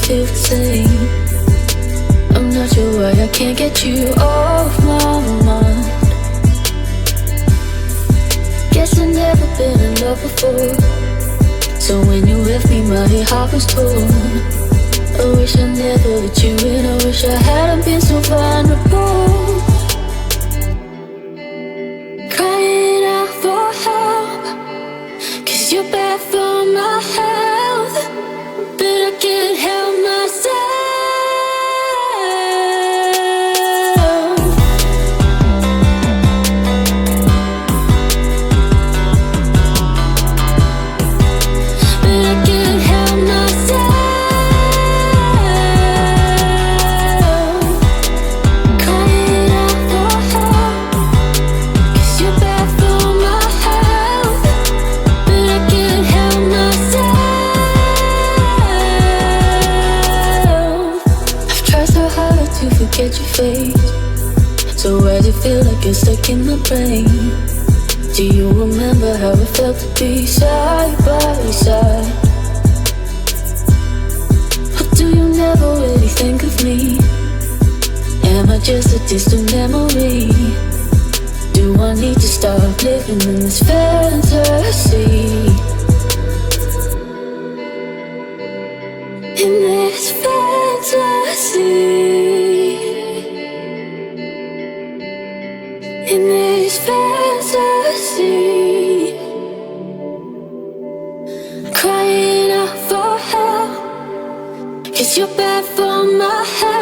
feel the same. I'm not sure why I can't get you off my mind. Guess I've never been in love before, so when you left me my heart was torn. I wish I never let you in, I wish I hadn't been so vulnerable. Crying out for help, 'cause you're bad for my health, but I can't help myself. But I can't help myself. Crying out for help, 'cause you're bad for my health, but I can't help myself. I've tried so hard to forget your face, so why does it feel like you're stuck in my brain? Do you remember how it felt to be side by side? Or do you never really think of me? Am I just a distant memory? Do I need to stop living in this fantasy? In this fantasy, in this fantasy, crying out for help, 'cause you're bad for my health.